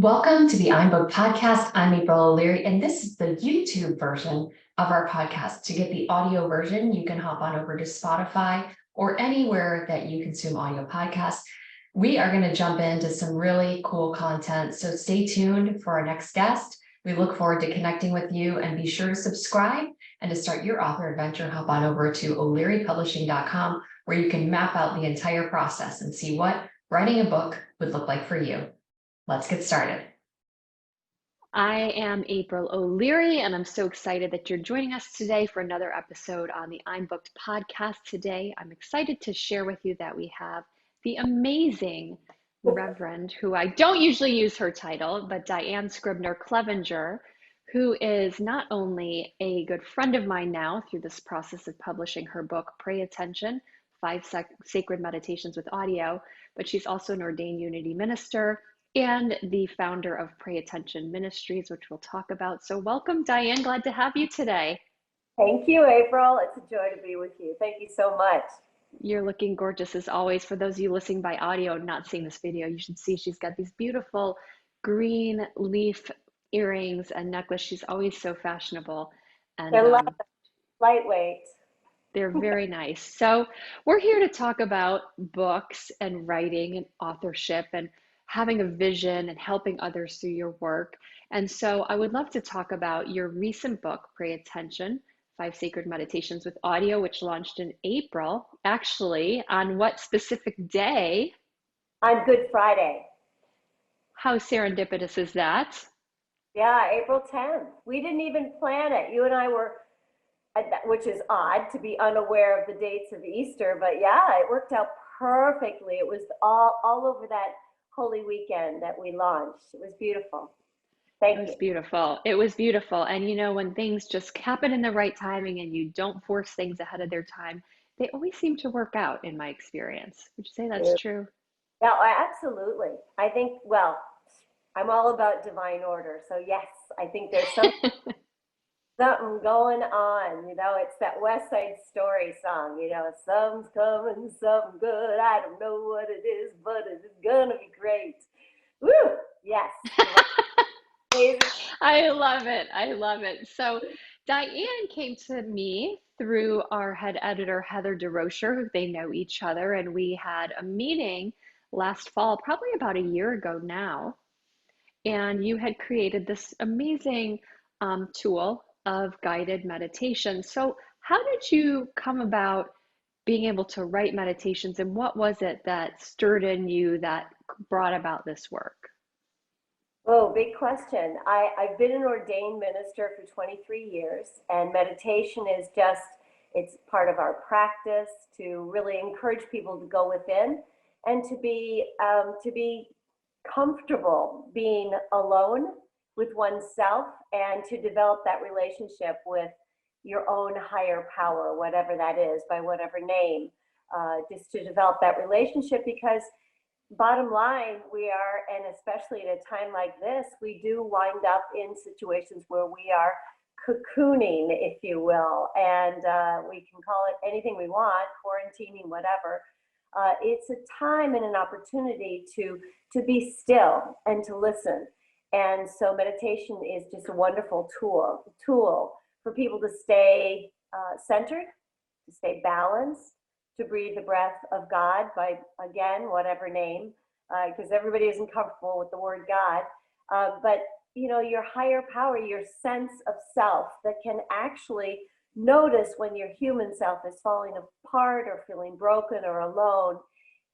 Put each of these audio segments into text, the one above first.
Welcome to the I'm Book podcast. I'm April O'Leary, and this is the YouTube version of our podcast. To get the audio version, you can hop on over to Spotify or anywhere that you consume audio podcasts. We are going to jump into some really cool content, so stay tuned for our next guest. We look forward to connecting with you, and be sure to subscribe. And to start your author adventure, hop on over to o'learypublishing.com, where you can map out the entire process and see what writing a book would look like for you. Let's get started. I am April O'Leary, and I'm so excited that you're joining us today for another episode on the I'm Booked podcast. Today, I'm excited to share with you that we have the amazing Reverend, who I don't usually use her title, but Diane Scribner Clevenger, who is not only a good friend of mine now through this process of publishing her book, Pray Attention, Sacred Meditations with Audio, but she's also an ordained Unity minister and the founder of Pray Attention Ministries, which we'll talk about. So welcome, Diane. Glad to have you today. Thank you, April. It's a joy to be with you. Thank you so much. You're looking gorgeous as always. For those of you listening by audio and not seeing this video, you should see she's got these beautiful green leaf earrings and necklace. She's always so fashionable. And they're lightweight. They're very nice. So we're here to talk about books and writing and authorship and having a vision and helping others through your work. And so I would love to talk about your recent book, Pray Attention, 5 Sacred Meditations with Audio, which launched in April. Actually, on what specific day? On Good Friday. How serendipitous is that? Yeah, April 10th. We didn't even plan it. You and I were, which is odd to be unaware of the dates of Easter, but yeah, it worked out perfectly. It was all over that Holy Weekend that we launched. It was beautiful. Thank you. It was beautiful. It was beautiful. And you know, when things just happen in the right timing and you don't force things ahead of their time, they always seem to work out in my experience. Would you say that's true? Yeah, absolutely. I think, well, I'm all about divine order. So yes, I think there's something going on, you know. It's that West Side Story song, you know, something's coming, something good. I don't know what it is, but it's gonna be great. Woo! Yes. I love it. I love it. So Diane came to me through our head editor, Heather DeRocher, who they know each other. And we had a meeting last fall, probably about a year ago now. And you had created this amazing tool of guided meditation. So how did you come about being able to write meditations, and what was it that stirred in you that brought about this work? Oh, big question. I've been an ordained minister for 23 years, and meditation is just, it's part of our practice to really encourage people to go within and to be comfortable being alone with oneself, and to develop that relationship with your own higher power, whatever that is, by whatever name, just to develop that relationship. Because bottom line, we are, and especially at a time like this, we do wind up in situations where we are cocooning, if you will, and we can call it anything we want, quarantining, whatever. It's a time and an opportunity to be still and to listen. And so meditation is just a wonderful tool for people to stay centered, to stay balanced, to breathe the breath of God by, again, whatever name, because everybody isn't comfortable with the word God. But, you know, your higher power, your sense of self that can actually notice when your human self is falling apart or feeling broken or alone.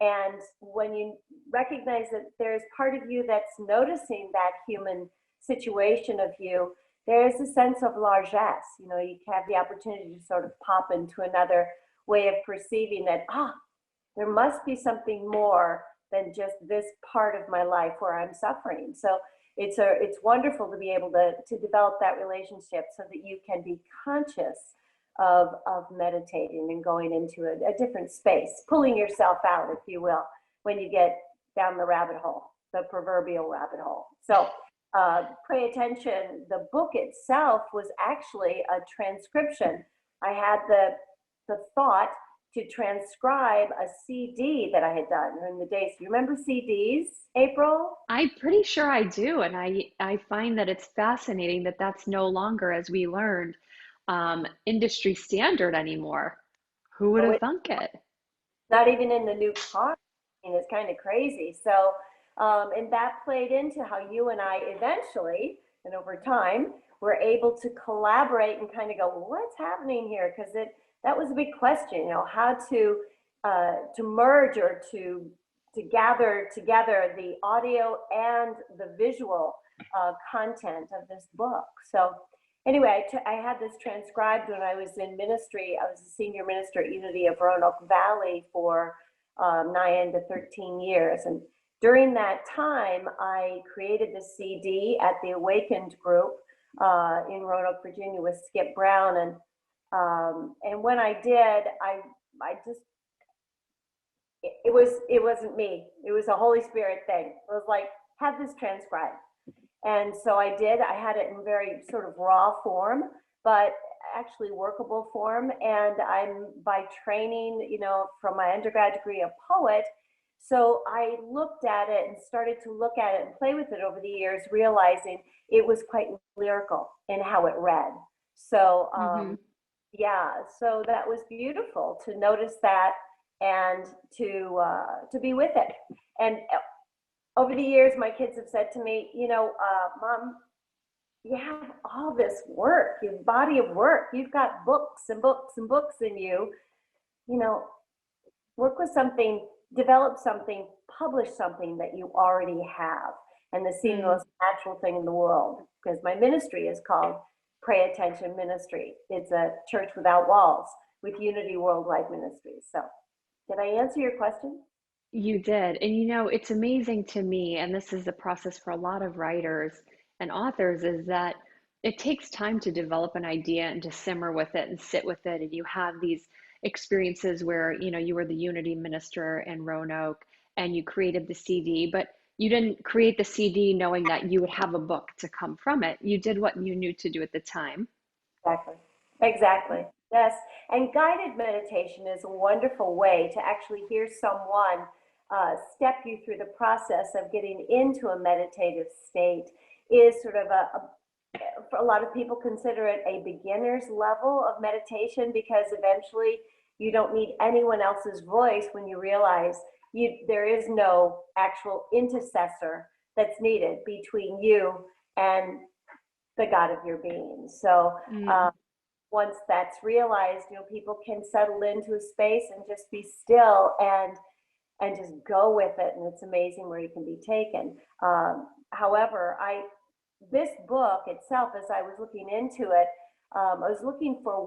And when you recognize that there's part of you that's noticing that human situation of you, there's a sense of largesse. You know, you have the opportunity to sort of pop into another way of perceiving that, there must be something more than just this part of my life where I'm suffering. So it's wonderful to be able to develop that relationship so that you can be conscious of meditating and going into a different space, pulling yourself out, if you will, when you get down the rabbit hole, the proverbial rabbit hole. So Pray Attention, the book itself was actually a transcription. I had the thought to transcribe a CD that I had done in the days. You remember CDs, April? I'm pretty sure I do, and I find that it's fascinating that that's no longer, as we learned, industry standard anymore. Who would Oh, have it's thunk it? not even in the new car. I mean, it's kind of crazy. So, and that played into how you and I eventually, and over time, were able to collaborate and kind of go, well, what's happening here? Because that was a big question, you know, how to merge or to gather together the audio and the visual content of this book. So anyway, I had this transcribed when I was in ministry. I was a senior minister at Unity of Roanoke Valley for 9 to 13 years. And during that time, I created the CD at the Awakened group in Roanoke, Virginia with Skip Brown. And when I did, I just, it wasn't me. It was a Holy Spirit thing. It was like, have this transcribed. And so I did. I had it in very sort of raw form, but actually workable form. And I'm by training, you know, from my undergrad degree, a poet. So I looked at it and started to look at it and play with it over the years, realizing it was quite lyrical in how it read. So yeah, so that was beautiful to notice that and to be with it. And over the years, my kids have said to me, you know, Mom, you have all this work, your body of work. You've got books and books and books in you. You know, work with something, develop something, publish something that you already have. And this seemed the most natural thing in the world, because my ministry is called Pray Attention Ministry. It's a church without walls with Unity Worldwide Ministries. So did I answer your question? You did. And you know, it's amazing to me, and this is the process for a lot of writers and authors, is that it takes time to develop an idea and to simmer with it and sit with it. And you have these experiences where, you know, you were the Unity minister in Roanoke and you created the CD, but you didn't create the CD knowing that you would have a book to come from it. You did what you knew to do at the time. Exactly. Exactly. Yes. And guided meditation is a wonderful way to actually hear someone step you through the process of getting into a meditative state. Is sort of for a lot of people consider it a beginner's level of meditation, because eventually you don't need anyone else's voice when you realize there is no actual intercessor that's needed between you and the God of your being. So once that's realized, you know, people can settle into a space and just be still and just go with it. And it's amazing where you can be taken. However, this book itself, as I was looking into it, I was looking for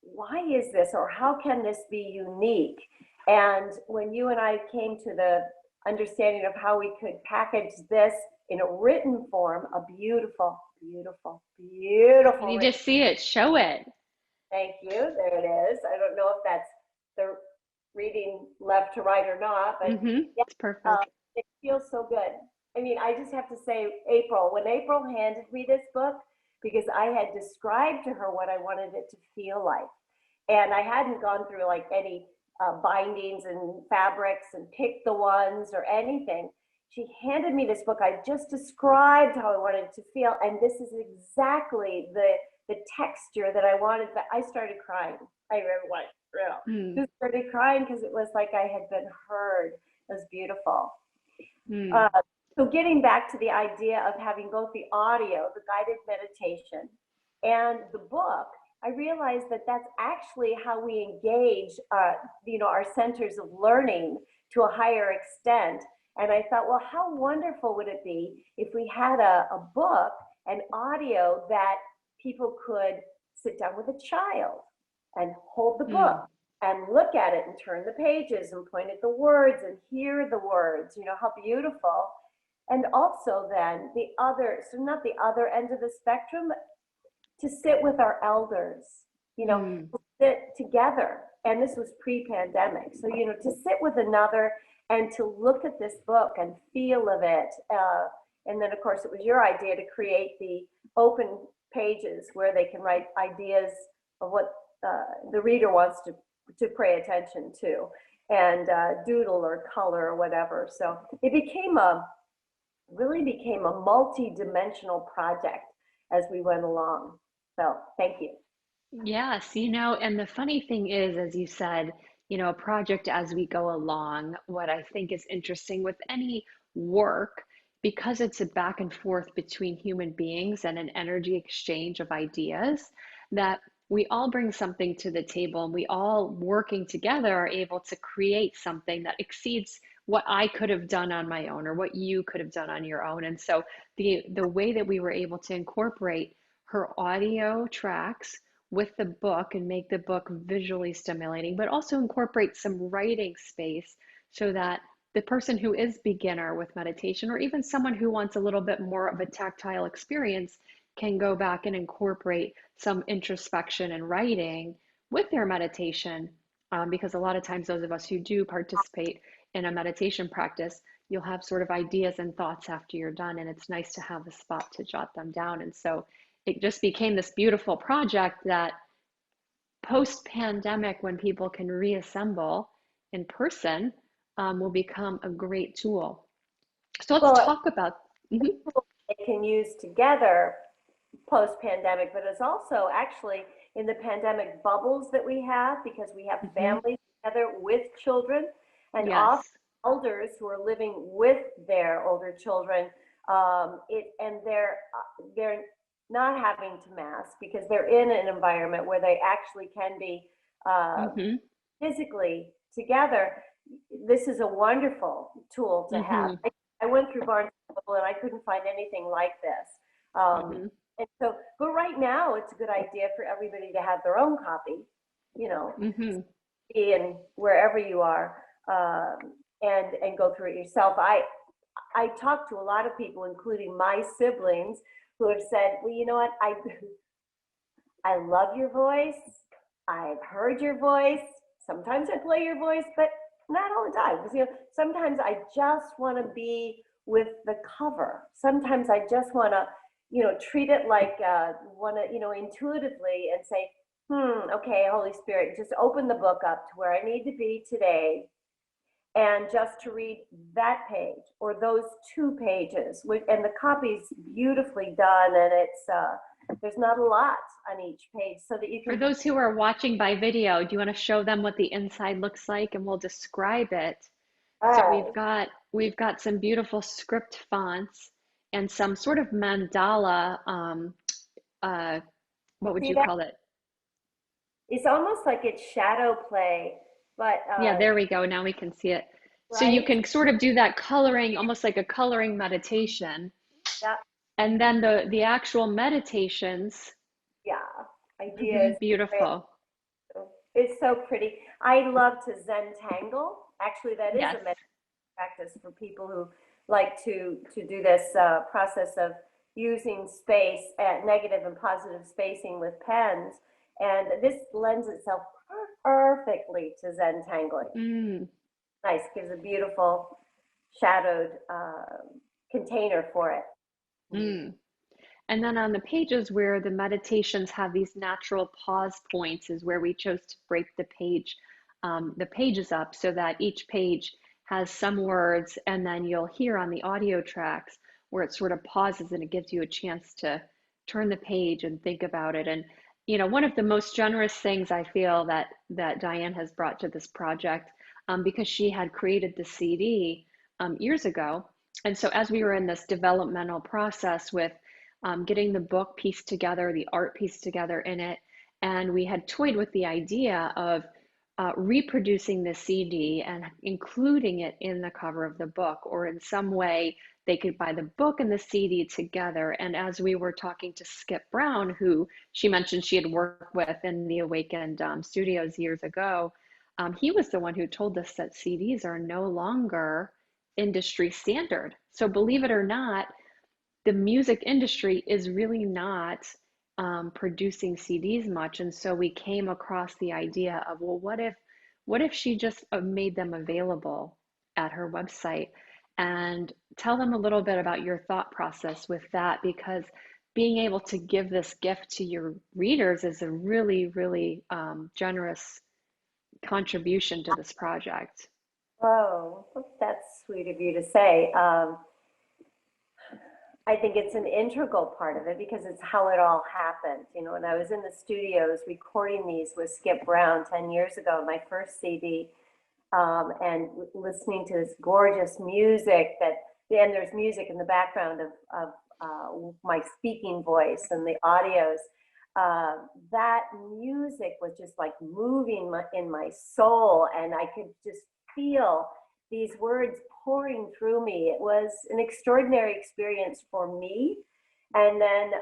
why is this, or how can this be unique? And when you and I came to the understanding of how we could package this in a written form, a beautiful, beautiful, beautiful. Can you just see it? Show it. Thank you. There it is. I don't know if that's the reading left to right or not, but yeah, It's perfect. it feels so good. I mean, I just have to say, when April handed me this book, because I had described to her what I wanted it to feel like, and I hadn't gone through like any bindings and fabrics and picked the ones or anything. She handed me this book. I just described how I wanted it to feel, and this is exactly the texture that I wanted. But I started crying. I remember just started crying because it was like I had been heard. It was beautiful. So getting back to the idea of having both the audio, the guided meditation, and the book, I realized that that's actually how we engage, you know, our centers of learning to a higher extent. And I thought, well, how wonderful would it be if we had a book, an audio that people could sit down with a child and hold the book and look at it and turn the pages and point at the words and hear the words, you know, how beautiful. And also then so not the other end of the spectrum, to sit with our elders, you know, to sit together. And this was pre-pandemic. So, you know, to sit with another and to look at this book and feel of it. And then, of course, it was your idea to create the open pages where they can write ideas of what the reader wants to to pay attention to, and doodle or color or whatever. So it really became a multi-dimensional project as we went along. So thank you. Yes, and the funny thing is, as you said, a project as we go along, what I think is interesting with any work, because it's a back and forth between human beings and an energy exchange of ideas, that we all bring something to the table and we all working together are able to create something that exceeds what I could have done on my own or what you could have done on your own. And so the way that we were able to incorporate her audio tracks with the book and make the book visually stimulating, but also incorporate some writing space so that the person who is beginner with meditation, or even someone who wants a little bit more of a tactile experience, can go back and incorporate some introspection and writing with their meditation. Because a lot of times those of us who do participate in a meditation practice, you'll have sort of ideas and thoughts after you're done, and it's nice to have a spot to jot them down. And so it just became this beautiful project that post-pandemic, when people can reassemble in person, will become a great tool. So let's talk about they can use together post-pandemic, but it's also actually in the pandemic bubbles that we have, because we have families together with children, and often elders who are living with their older children, and they're not having to mask because they're in an environment where they actually can be physically together. This is a wonderful tool to have. I went through Barnes & Noble and I couldn't find anything like this. And so, but right now it's a good idea for everybody to have their own copy, in wherever you are, and go through it yourself. I talked to a lot of people, including my siblings, who have said, well, you know what, I love your voice. I've heard your voice. Sometimes I play your voice, but not all the time. Because, sometimes I just want to be with the cover. Sometimes I just want to, treat it like, intuitively and say, okay, Holy Spirit, just open the book up to where I need to be today, and just to read that page or those 2 pages. And the copy's beautifully done, and it's there's not a lot on each page, so that you can. For those who are watching by video, do you want to show them what the inside looks like, and we'll describe it? So we've got some beautiful script fonts and some sort of mandala. What would you call it? It's almost like it's shadow play, but yeah, there we go. Now we can see it. Right? So you can sort of do that coloring, almost like a coloring meditation. Yeah. And then the actual meditations. Yeah, ideas. Beautiful. It's so pretty. I love to Zentangle. Actually, that is a meditation practice for people who like to do this process of using space, negative and positive spacing with pens. And this lends itself perfectly to Zentangling. Nice, gives a beautiful shadowed container for it. And then on the pages where the meditations have these natural pause points is where we chose to break the pages up, so that each page has some words, and then you'll hear on the audio tracks where it sort of pauses and it gives you a chance to turn the page and think about it. And one of the most generous things I feel that Diane has brought to this project, because she had created the CD years ago. And so as we were in this developmental process with getting the book pieced together, the art pieced together in it, and we had toyed with the idea of reproducing the CD and including it in the cover of the book, or in some way they could buy the book and the CD together. And as we were talking to Skip Brown, who she mentioned she had worked with in the Awakened Studios years ago, he was the one who told us that CDs are no longer industry standard. So believe it or not, the music industry is really not producing CDs much. And so we came across the idea of, well, what if she just made them available at her website? And tell them a little bit about your thought process with that, because being able to give this gift to your readers is a really, really generous contribution to this project. Oh, that's sweet of you to say. I think it's an integral part of it because it's how it all happened. You know, when I was in the studios recording these with Skip Brown 10 years ago, my first CD, and listening to this gorgeous music and there's music in the background of my speaking voice and the audios. That music was just like moving in my soul, and I could just feel these words pouring through me. It was an extraordinary experience for me. And then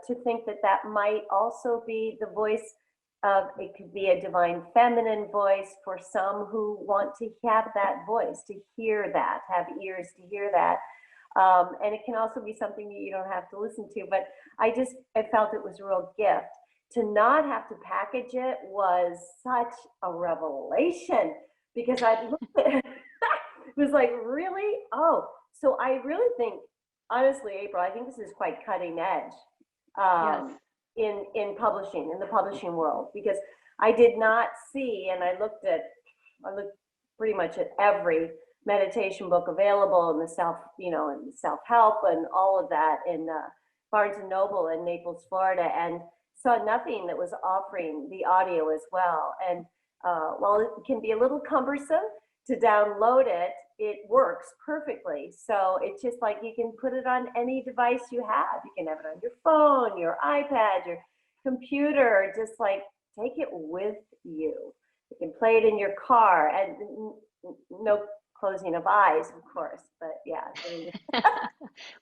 to think that that might also be the voice of, it could be a divine feminine voice for some who want to have that voice, to hear that, have ears to hear that. And it can also be something that you don't have to listen to, but I felt it was a real gift. To not have to package it was such a revelation, because I looked at it, it was like, really? Oh, so I really think, honestly, April, I think this is quite cutting edge Yes. in publishing, in the publishing world, because I did not see, and I looked pretty much at every meditation book available in the and self-help and all of that in Barnes and Noble in Naples, Florida, and saw nothing that was offering the audio as well. And while it can be a little cumbersome to download it, it works perfectly. So it's just like you can put it on any device you have. You can have it on your phone, your iPad, your computer, just like take it with you. You can play it in your car, and no closing of eyes, of course, but yeah.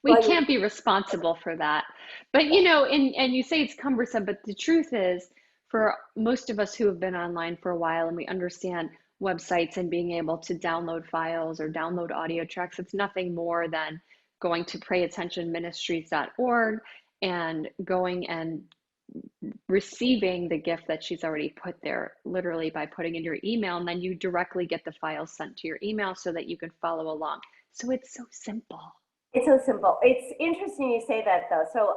We can't be responsible for that. But and you say it's cumbersome, but the truth is, for most of us who have been online for a while and we understand websites and being able to download files or download audio tracks, it's nothing more than going to prayattentionministries.org and going and receiving the gift that she's already put there, literally by putting in your email, and then you directly get the files sent to your email so that you can follow along. So it's so simple. It's so simple. It's interesting you say that, though. So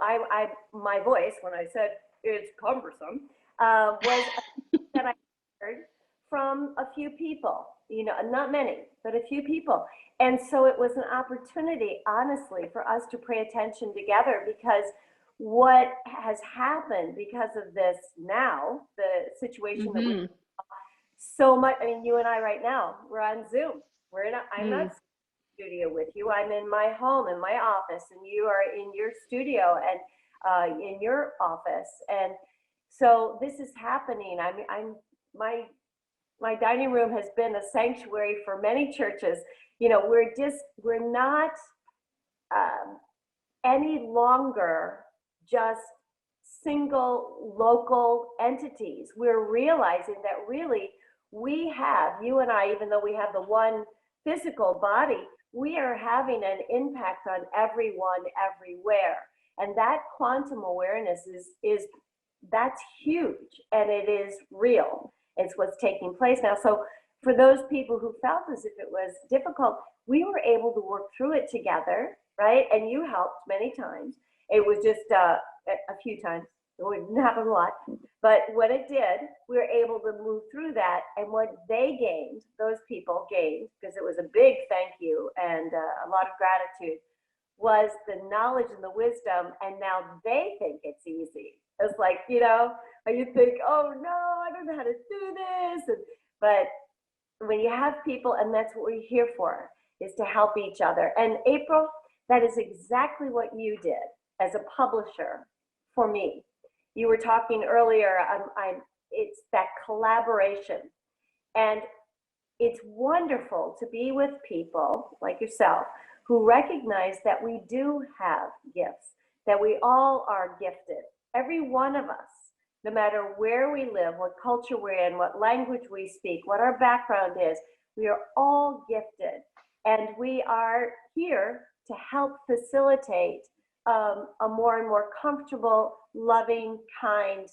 my voice, when I said it's cumbersome, was that I heard from a few people, not many, but a few people. And so it was an opportunity, honestly, for us to pay attention together, because what has happened because of this now, the situation that we're so much, I mean, you and I right now, we're on Zoom. I'm not in the studio with you. I'm in my home, in my office, and you are in your studio and in your office. And so this is happening. My dining room has been a sanctuary for many churches. We're not any longer just single local entities. We're realizing that really you and I, even though we have the one physical body, we are having an impact on everyone everywhere. And that quantum awareness that's huge, and it is real. It's what's taking place now. So for those people who felt as if it was difficult, we were able to work through it together, right? And you helped many times. It was just a few times. It wouldn't happen a lot. But when it did, we were able to move through that. And what those people gained, because it was a big thank you and a lot of gratitude, was the knowledge and the wisdom. And now they think it's easy. It's like, you think, oh no, I don't know how to do this. But when you have people, and that's what we're here for, is to help each other. And April, that is exactly what you did as a publisher for me. You were talking earlier, it's that collaboration. And it's wonderful to be with people like yourself who recognize that we do have gifts, that we all are gifted. Every one of us, no matter where we live, what culture we're in, what language we speak, what our background is, we are all gifted. And we are here to help facilitate a more and more comfortable, loving, kind,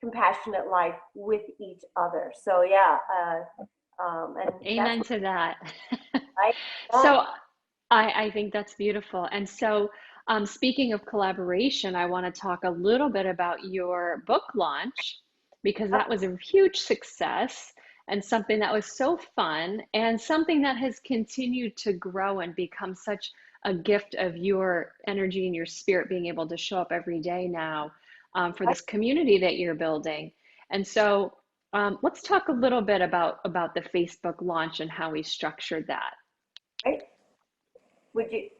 compassionate life with each other. So yeah. And amen to that. Right? So I think that's beautiful. And so speaking of collaboration, I want to talk a little bit about your book launch, because that was a huge success. and something that was so fun and something that has continued to grow and become such a gift of your energy and your spirit being able to show up every day now, for this community that you're building. And so let's talk a little bit about the Facebook launch and how we structured that. Right?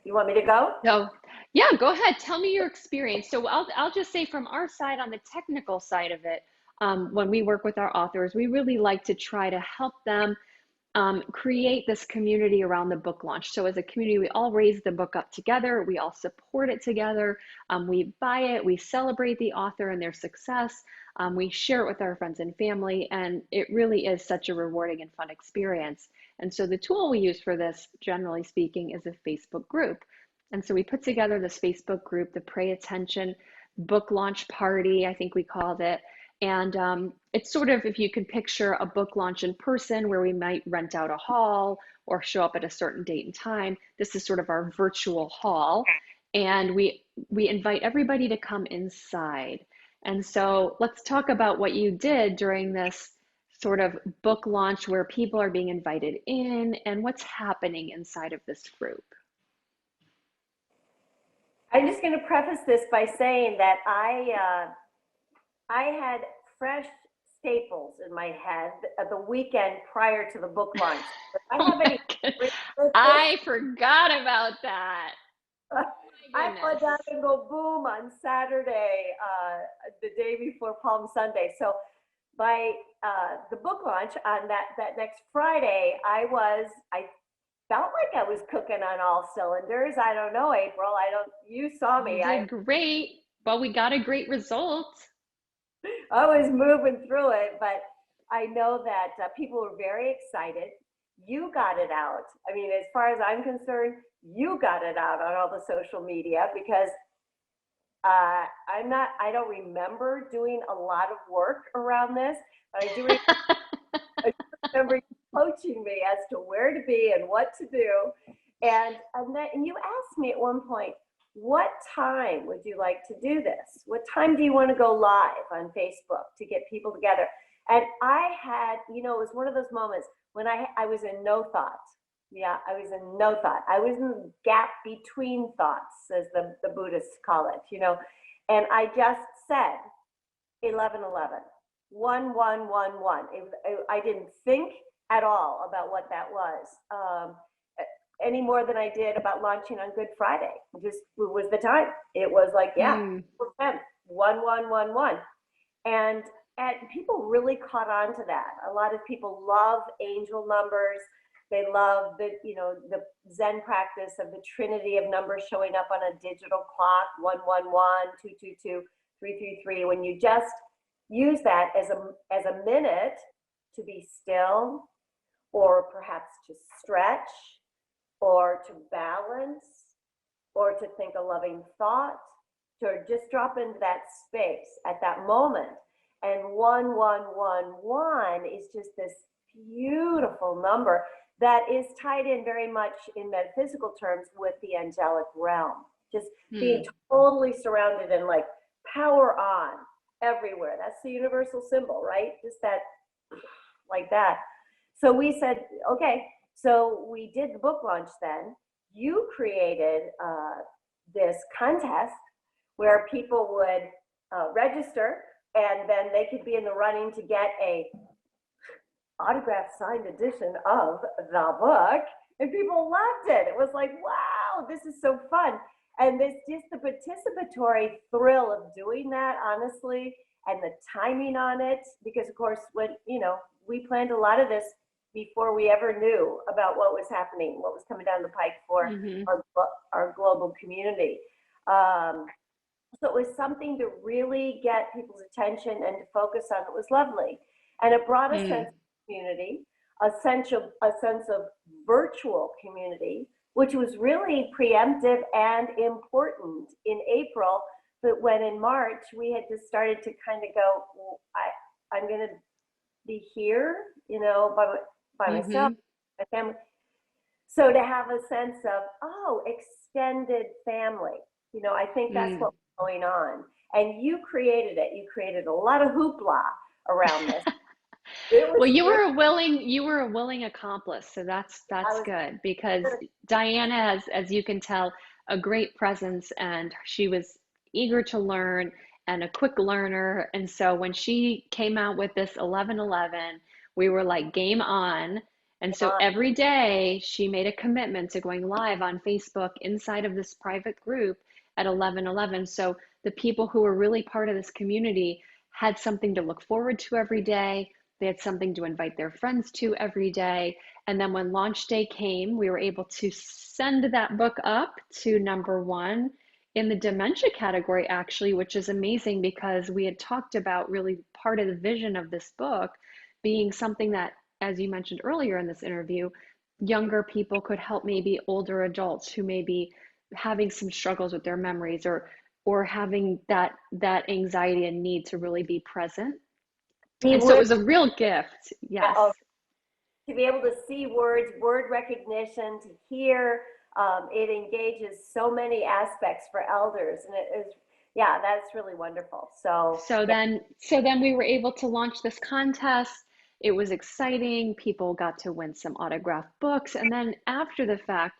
You want me to go? So, yeah, go ahead. Tell me your experience. So I'll just say from our side, on the technical side of it, when we work with our authors, we really like to try to help them create this community around the book launch. So as a community, we all raise the book up together. We all support it together. We buy it. We celebrate the author and their success. We share it with our friends and family. And it really is such a rewarding and fun experience. And so the tool we use for this, generally speaking, is a Facebook group. And so we put together this Facebook group, the Pay Attention Book Launch Party, I think we called it. And it's sort of, if you can picture a book launch in person where we might rent out a hall or show up at a certain date and time, this is sort of our virtual hall. And we invite everybody to come inside. And so let's talk about what you did during this sort of book launch where people are being invited in and what's happening inside of this group. I'm just going to preface this by saying that I had fresh staples in my head the weekend prior to the book launch. I forgot about that. I thought that would go boom on Saturday, the day before Palm Sunday. So by the book launch on that next Friday, I felt like I was cooking on all cylinders. I don't know, April. You saw me. You did great. Well, we got a great result. I was moving through it, but I know that people were very excited. You got it out. I mean, as far as I'm concerned, you got it out on all the social media, because I don't remember doing a lot of work around this, but I do remember you coaching me as to where to be and what to do. And you asked me at one point, what time would you like to do this? What time do you want to go live on Facebook to get people together? And I had, it was one of those moments when I was in no thought. Yeah, I was in no thought. I was in the gap between thoughts, as the Buddhists call it, And I just said 11:11, 1:1:1:1. I didn't think at all about what that was. Any more than I did about launching on Good Friday. Just it was the time. It was like, 1:1:1:1. And people really caught on to that. A lot of people love angel numbers. They love the Zen practice of the trinity of numbers showing up on a digital clock, 111, 222, 333. When you just use that as a minute to be still, or perhaps to stretch, or to balance, or to think a loving thought, to just drop into that space at that moment. And 1:1:1:1 is just this beautiful number that is tied in very much in metaphysical terms with the angelic realm. Just being totally surrounded and like power on everywhere. That's the universal symbol, right? Just that, like that. So we said, okay, so we did the book launch then. You created this contest where people would register, and then they could be in the running to get a autographed signed edition of the book, and people loved it. It was like, wow, this is so fun. And this just the participatory thrill of doing that, honestly, and the timing on it, because of course, when we planned a lot of this before we ever knew about what was happening, what was coming down the pike for our global community. So it was something to really get people's attention and to focus on. It was lovely. And it brought a sense of community, a sense of virtual community, which was really preemptive and important in April. But when in March, we had just started to kind of go, well, I'm going to be here, by myself, my family. So to have a sense of, extended family, I think that's what was going on. And you created it. You created a lot of hoopla around this. It Well, was great. you were a willing accomplice, so I that's was good because Diana has, as you can tell, a great presence and she was eager to learn and a quick learner. And so when she came out with this 11:11, we were like game on. And so on. every day she made a commitment to going live on Facebook inside of this private group at 11:11. So the people who were really part of this community had something to look forward to every day. They had something to invite their friends to every day. And then when launch day came, we were able to send that book up to #1 in the dementia category, actually, which is amazing because we had talked about really part of the vision of this book being something that, as you mentioned earlier in this interview, younger people could help maybe older adults who may be having some struggles with their memories or having that anxiety and need to really be present. He And so it would, was a real gift. Yes. to be able to see words, word recognition, to hear. It engages so many aspects for elders, and it is, yeah, that's really wonderful. So, yeah, So then we were able to launch this contest. It was exciting. People got to win some autographed books. And then after the fact,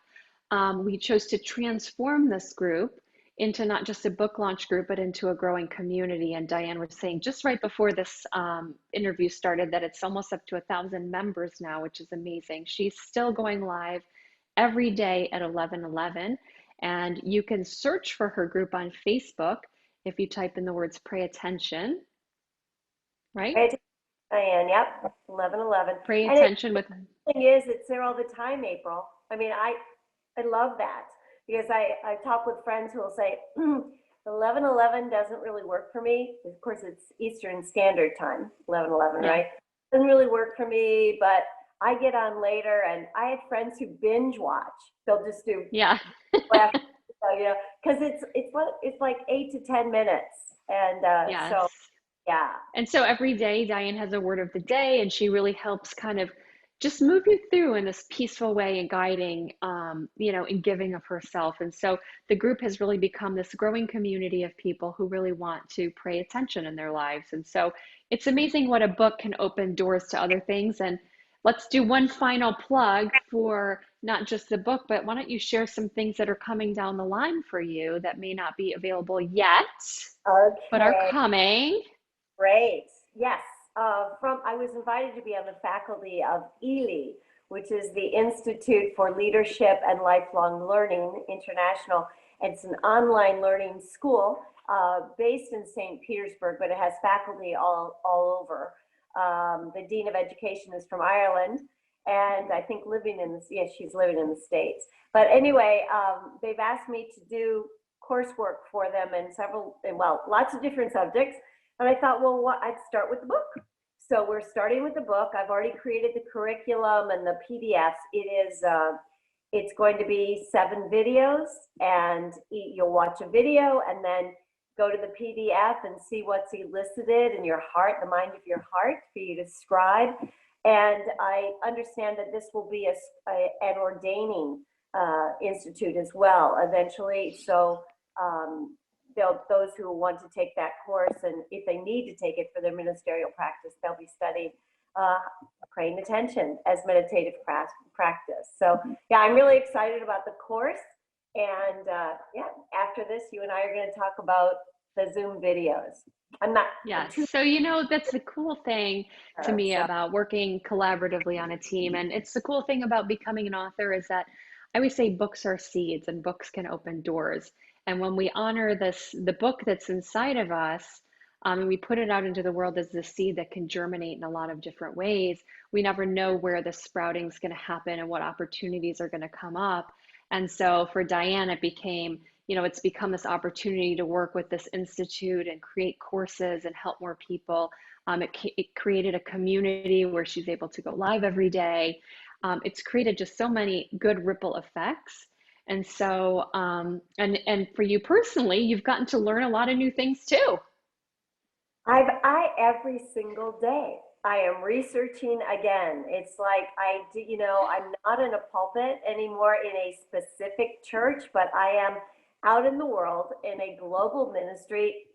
we chose to transform this group into not just a book launch group, but into a growing community. And Diane was saying just right before this interview started that it's almost up to 1,000 members now, which is amazing. She's still going live every day at 11:11. And you can search for her group on Facebook if you type in the words pray attention, right? right, Diane, yep, 11:11. Pray And it, attention with, the thing is, it's there all the time, April. I mean, I love that because I talk with friends who will say, 11:11 doesn't really work for me. Of course, it's Eastern Standard Time, 11:11, yeah, right? Doesn't really work for me, but I get on later, and I have friends who binge watch. They'll just do yeah. left, you know, because it's like 8 to 10 minutes, and Yes. so yeah, And so every day Diane has a word of the day and she really helps kind of just move you through in this peaceful way and guiding, and giving of herself. And so the group has really become this growing community of people who really want to pay attention in their lives. And so it's amazing what a book can open doors to other things. And let's do one final plug for not just the book, but why don't you share some things that are coming down the line for you that may not be available yet, but are okay. coming? Great. Yes. I was invited to be on the faculty of ELI, which is the Institute for Leadership and Lifelong Learning International. It's an online learning school based in St. Petersburg, but it has faculty all over. The Dean of Education is from Ireland, and I think she's living in the States. But anyway, they've asked me to do coursework for them lots of different subjects. And I thought, well, I'd start with the book. So we're starting with the book. I've already created the curriculum and the PDFs. It's going to be 7 videos, and you'll watch a video and then go to the PDF and see what's elicited in your heart, the mind of your heart, for you to scribe. And I understand that this will be an ordaining institute as well eventually. So those who want to take that course, and if they need to take it for their ministerial practice, they'll be studying praying attention as meditative practice. So yeah, I'm really excited about the course. And after this, you and I are going to talk about the Zoom videos. Yes. So, that's the cool thing to me about working collaboratively on a team. And it's the cool thing about becoming an author is that I always say books are seeds and books can open doors. And when we honor the book that's inside of us, and we put it out into the world as the seed that can germinate in a lot of different ways, we never know where the sprouting is going to happen and what opportunities are going to come up. And so for Diane, it's become this opportunity to work with this institute and create courses and help more people. It created a community where she's able to go live every day. It's created just so many good ripple effects. And so, and for you personally, you've gotten to learn a lot of new things too. Every single day, I am researching again. It's like I'm not in a pulpit anymore in a specific church, but I am out in the world in a global ministry,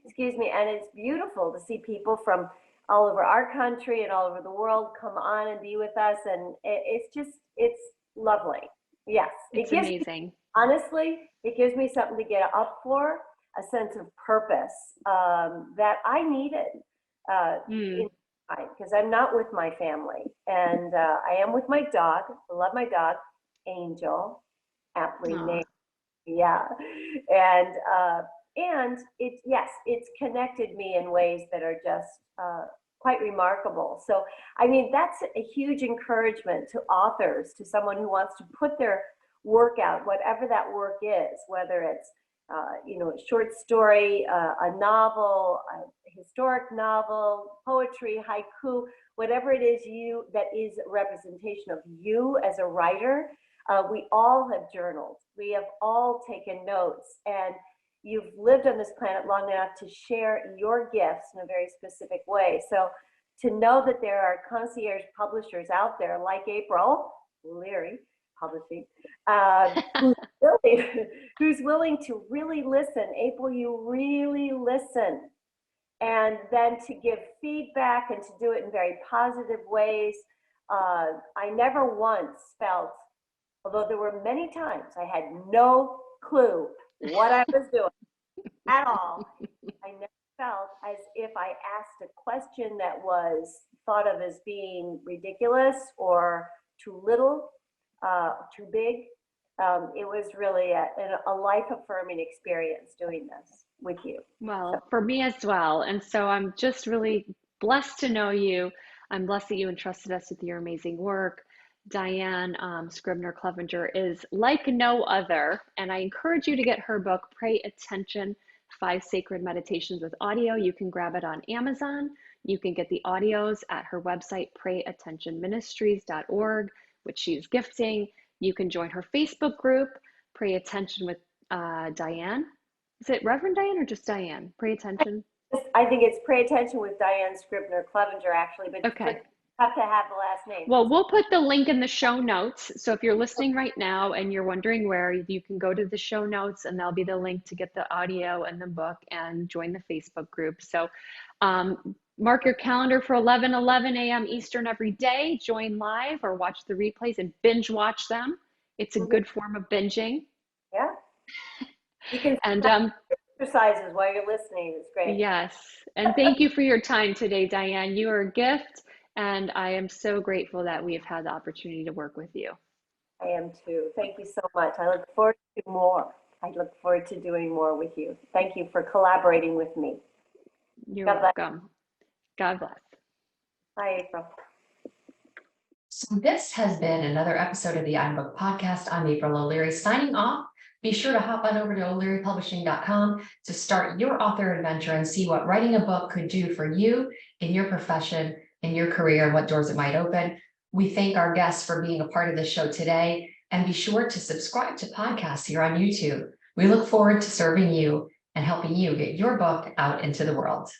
excuse me, and it's beautiful to see people from all over our country and all over the world come on and be with us. And it's lovely. Yes, It's it gives me, amazing. honestly, it gives me something to get up for, a sense of purpose that I needed because I'm not with my family. And I am with my dog. I love my dog, Angel, aptly Aw. named. Yeah. And it's connected me in ways that are just quite remarkable. So, I mean, that's a huge encouragement to authors, to someone who wants to put their work out, whatever that work is, whether it's, a short story, a novel, a historic novel, poetry, haiku, whatever it is that is a representation of you as a writer. We all have journaled. We have all taken notes, and you've lived on this planet long enough to share your gifts in a very specific way. So to know that there are concierge publishers out there like April Leary Publishing, who's willing to really listen. April, you really listen. And then to give feedback and to do it in very positive ways. I never once felt, although there were many times I had no clue what I was doing at all, I never felt as if I asked a question that was thought of as being ridiculous or too little, too big. It was really a life-affirming experience doing this with you. Well, for me as well. And so I'm just really blessed to know you. I'm blessed that you entrusted us with your amazing work. Diane Scribner Clevenger is like no other. And I encourage you to get her book, Pray Attention, 5 Sacred Meditations with Audio. You can grab it on Amazon. You can get the audios at her website, prayattentionministries.org, which she's gifting. You can join her Facebook group, Pray Attention with Diane. Is it Reverend Diane or just Diane? Pray Attention. I think it's Pray Attention with Diane Scribner Clevenger, actually, but Okay. have to have the last name. Well, we'll put the link in the show notes. So if you're listening right now and you're wondering where, you can go to the show notes and there'll be the link to get the audio and the book and join the Facebook group. So mark your calendar for 11 a.m. Eastern every day. Join live or watch the replays and binge watch them. It's a good form of binging. Yeah. You can And exercises while you're listening. It's great. yes. And thank you for your time today, Diane. You are a gift. And I am so grateful that we have had the opportunity to work with you. I am too. Thank you so much. I look forward to more. I look forward to doing more with you. Thank you for collaborating with me. You're welcome. God bless. Bye, April. So this has been another episode of the iBook Podcast. I'm April O'Leary signing off. Be sure to hop on over to o'learypublishing.com to start your author adventure and see what writing a book could do for you in your profession, in your career, and what doors it might open. We thank our guests for being a part of the show today, and be sure to subscribe to podcasts here on YouTube. We look forward to serving you and helping you get your book out into the world.